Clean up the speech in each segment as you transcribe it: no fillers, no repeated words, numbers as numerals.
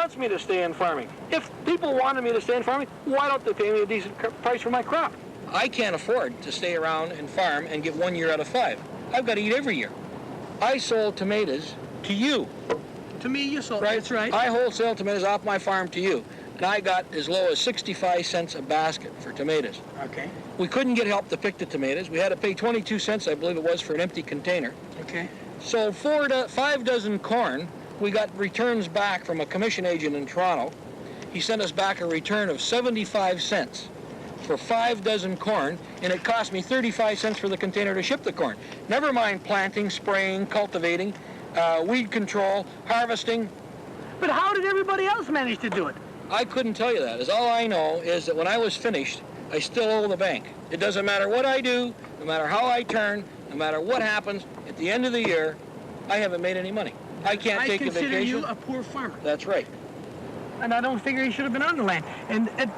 wants me to stay in farming? If people wanted me to stay in farming, why don't they pay me a decent price for my crop? I can't afford to stay around and farm and get 1 year out of 5. I've got to eat every year. I sold tomatoes to you. To me, you sold. Right? That's right. I wholesale tomatoes off my farm to you. And I got as low as 65 cents a basket for tomatoes. Okay. We couldn't get help to pick the tomatoes. We had to pay 22 cents, I believe it was, for an empty container. Okay. So 5 dozen corn, we got returns back from a commission agent in Toronto. He sent us back a return of 75 cents for 5 dozen corn, and it cost me 35 cents for the container to ship the corn. Never mind planting, spraying, cultivating, weed control, harvesting. But how did everybody else manage to do it? I couldn't tell you that. All I know is that when I was finished, I still owe the bank. It doesn't matter what I do, no matter how I turn, no matter what happens, at the end of the year, I haven't made any money. I can't take a vacation. I consider you a poor farmer. That's right. And I don't figure he should have been on the land. And it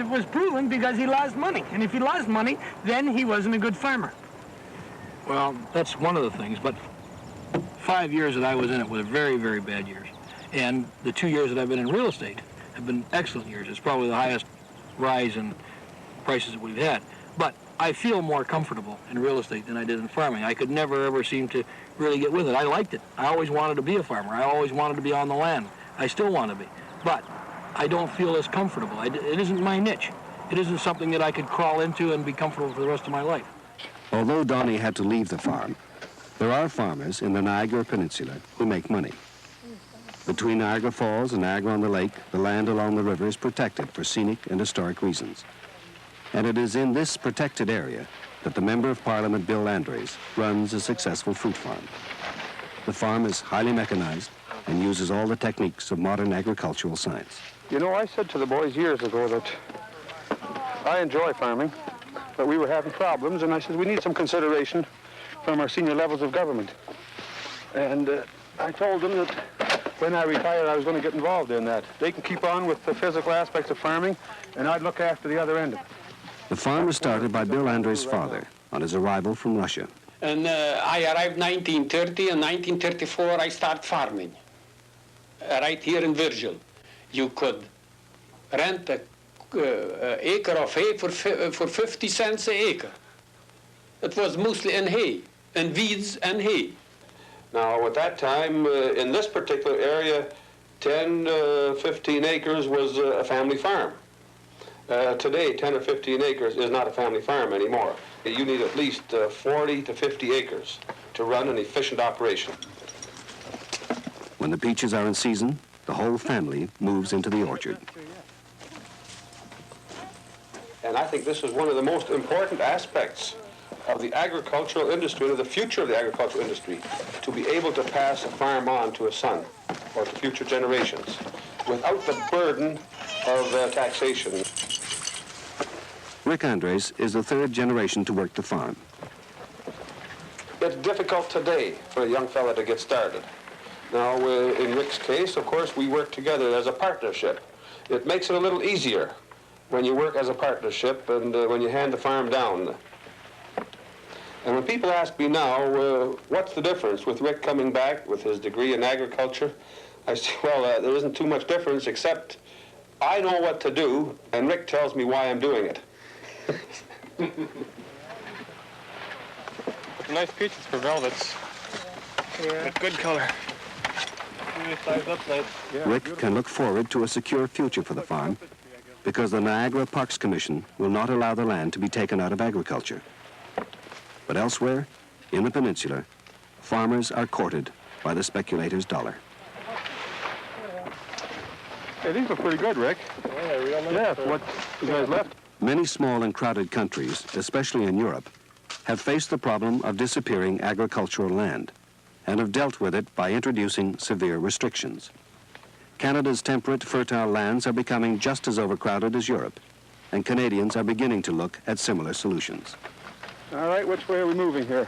was proven because he lost money. And if he lost money, then he wasn't a good farmer. Well, that's one of the things, but 5 years that I was in it were very, very bad years. And the 2 years that I've been in real estate have been excellent years. It's probably the highest rise in prices that we've had. But I feel more comfortable in real estate than I did in farming. I could never, ever seem to really get with it. I liked it. I always wanted to be a farmer. I always wanted to be on the land. I still want to be. But I don't feel as comfortable. It isn't my niche. It isn't something that I could crawl into and be comfortable for the rest of my life. Although Donnie had to leave the farm, there are farmers in the Niagara Peninsula who make money. Between Niagara Falls and Niagara-on-the-Lake, the land along the river is protected for scenic and historic reasons. And it is in this protected area that the Member of Parliament, Bill Andres, runs a successful fruit farm. The farm is highly mechanized and uses all the techniques of modern agricultural science. You know, I said to the boys years ago that I enjoy farming, but we were having problems, and I said we need some consideration from our senior levels of government. And I told them that when I retired, I was going to get involved in that. They can keep on with the physical aspects of farming, and I'd look after the other end of it. The farm was started by Bill Andres' father on his arrival from Russia. And I arrived 1930, and 1934 I started farming. Right here in Virgil. You could rent an acre of hay for 50 cents an acre. It was mostly in hay, and weeds and hay. Now, at that time, in this particular area, 10, 15 acres was a family farm. Today, 10 or 15 acres is not a family farm anymore. You need at least 40 to 50 acres to run an efficient operation. When the peaches are in season, the whole family moves into the orchard. And I think this is one of the most important aspects of the agricultural industry, and of the future of the agricultural industry, to be able to pass a farm on to a son or to future generations without the burden of taxation. Rick Andres is the third generation to work the farm. It's difficult today for a young fella to get started. Now, in Rick's case, of course, we work together as a partnership. It makes it a little easier when you work as a partnership and when you hand the farm down. And when people ask me now, what's the difference with Rick coming back with his degree in agriculture? I say, well, there isn't too much difference, except I know what to do, and Rick tells me why I'm doing it. Nice peaches for velvets. Yeah. Good color. Rick can look forward to a secure future for the farm because the Niagara Parks Commission will not allow the land to be taken out of agriculture. But elsewhere, in the peninsula, farmers are courted by the speculator's dollar. Hey, these look pretty good, Rick. Yeah, what you guys left. Many small and crowded countries, especially in Europe, have faced the problem of disappearing agricultural land and have dealt with it by introducing severe restrictions. Canada's temperate, fertile lands are becoming just as overcrowded as Europe, and Canadians are beginning to look at similar solutions. All right, which way are we moving here?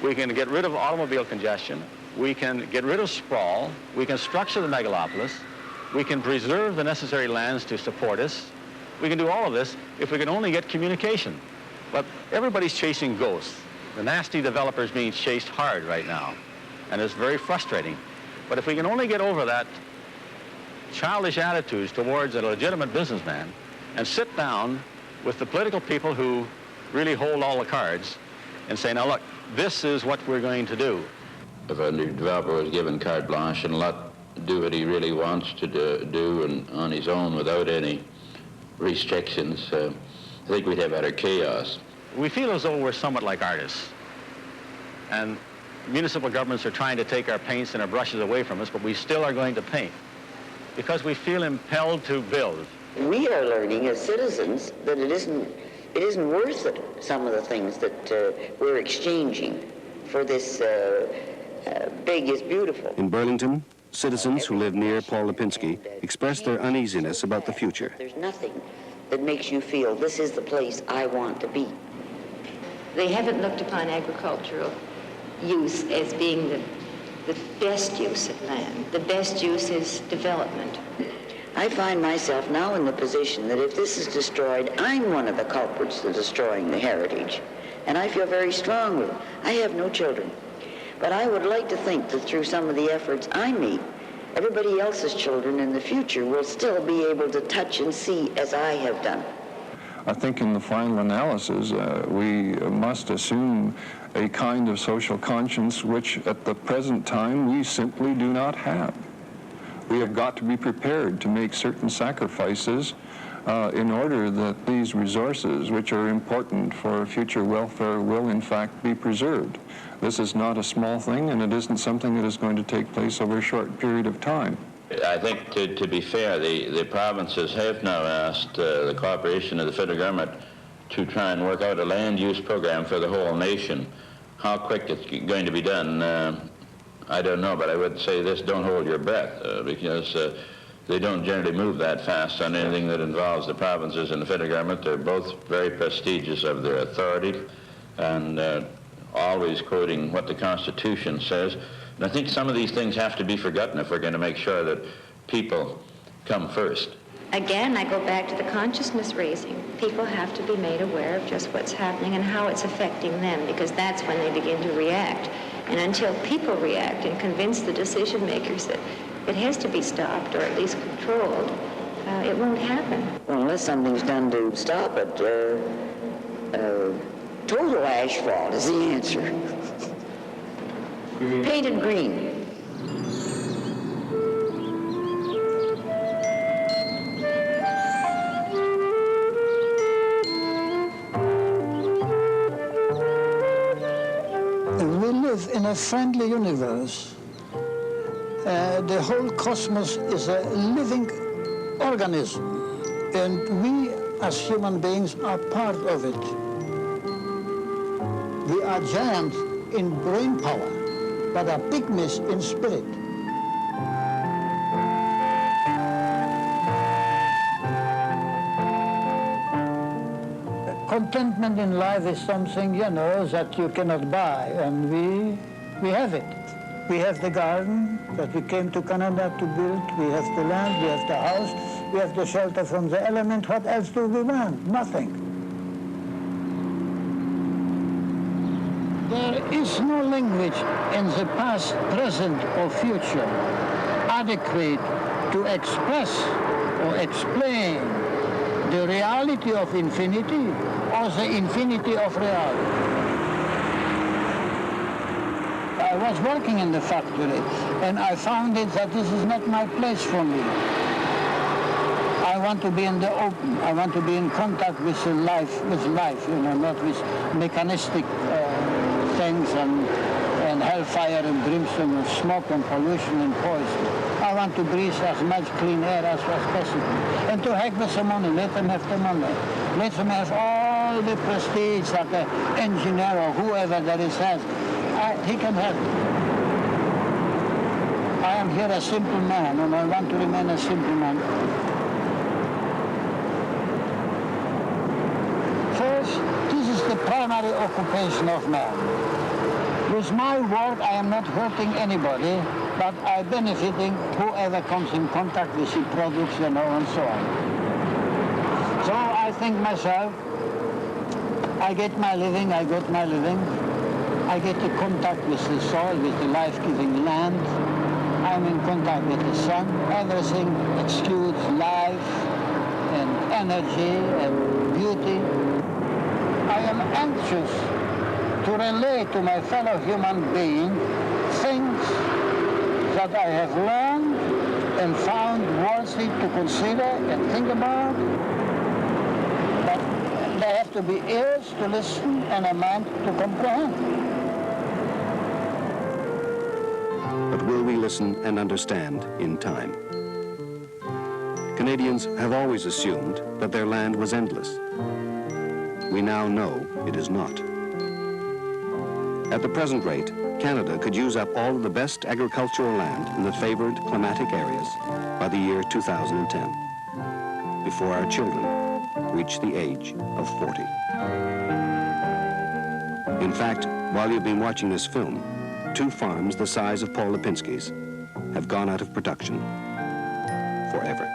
We can get rid of automobile congestion. We can get rid of sprawl. We can structure the megalopolis. We can preserve the necessary lands to support us. We can do all of this if we can only get communication. But everybody's chasing ghosts. The nasty developers being chased hard right now, and it's very frustrating. But if we can only get over that childish attitudes towards a legitimate businessman and sit down with the political people who really hold all the cards and say, now look, this is what we're going to do. If a new developer was given carte blanche and let do what he really wants to do and on his own without any restrictions, I think we'd have utter chaos. We feel as though we're somewhat like artists. And municipal governments are trying to take our paints and our brushes away from us, but we still are going to paint because we feel impelled to build. We are learning as citizens that it isn't worth it, some of the things that we're exchanging for this big is beautiful. In Burlington, citizens who live near Paul Lipinski express their uneasiness about the future. There's nothing that makes you feel this is the place I want to be. They haven't looked upon agricultural use as being the best use of land. The best use is development. I find myself now in the position that if this is destroyed, I'm one of the culprits to destroying the heritage. And I feel very strongly. I have no children. But I would like to think that through some of the efforts I make, everybody else's children in the future will still be able to touch and see as I have done. I think in the final analysis, we must assume a kind of social conscience which at the present time we simply do not have. We have got to be prepared to make certain sacrifices in order that these resources, which are important for future welfare, will in fact be preserved. This is not a small thing, and it isn't something that is going to take place over a short period of time. I think, to be fair, the provinces have now asked the cooperation of the federal government to try and work out a land use program for the whole nation. How quick it's going to be done, I don't know, but I would say this: don't hold your breath, because they don't generally move that fast on anything that involves the provinces and the federal government. They're both very prestigious of their authority and always quoting what the Constitution says. And I think some of these things have to be forgotten if we're going to make sure that people come first. Again, I go back to the consciousness raising. People have to be made aware of just what's happening and how it's affecting them, because that's when they begin to react. And until people react and convince the decision makers that it has to be stopped or at least controlled, it won't happen. Well, unless something's done to stop it, total asphalt is the answer. Painted green. We live in a friendly universe. The whole cosmos is a living organism, and we as human beings are part of it. We are giants in brain power, but are pygmies in spirit. Contentment in life is something, that you cannot buy, and we have it. We have the garden that we came to Canada to build. We have the land, we have the house, we have the shelter from the element. What else do we want? Nothing. There is no language in the past, present, or future adequate to express or explain the reality of infinity or the infinity of reality. I was working in the factory, and I found it that this is not my place for me. I want to be in the open. I want to be in contact with life, not with mechanistic things and hellfire and brimstone and smoke and pollution and poison. I want to breathe as much clean air as was possible. And to heck with the money, let them have the money. Let them have all the prestige that the engineer or whoever that is has. He can have it. I am here a simple man, and I want to remain a simple man. First, this is the primary occupation of man. With my work, I am not hurting anybody, but I'm benefiting whoever comes in contact with the products, and so on. So I think myself, I get my living, I got my living. I get the contact with the soil, with the life-giving land. I'm in contact with the sun. Everything exudes life and energy and beauty. I am anxious to relate to my fellow human being things that I have learned and found worthy to consider and think about. But there have to be ears to listen and a mind to comprehend. But will we listen and understand in time? Canadians have always assumed that their land was endless. We now know it is not. At the present rate, Canada could use up all of the best agricultural land in the favored climatic areas by the year 2010, before our children reach the age of 40. In fact, while you've been watching this film, 2 farms the size of Paul Lipinski's have gone out of production forever.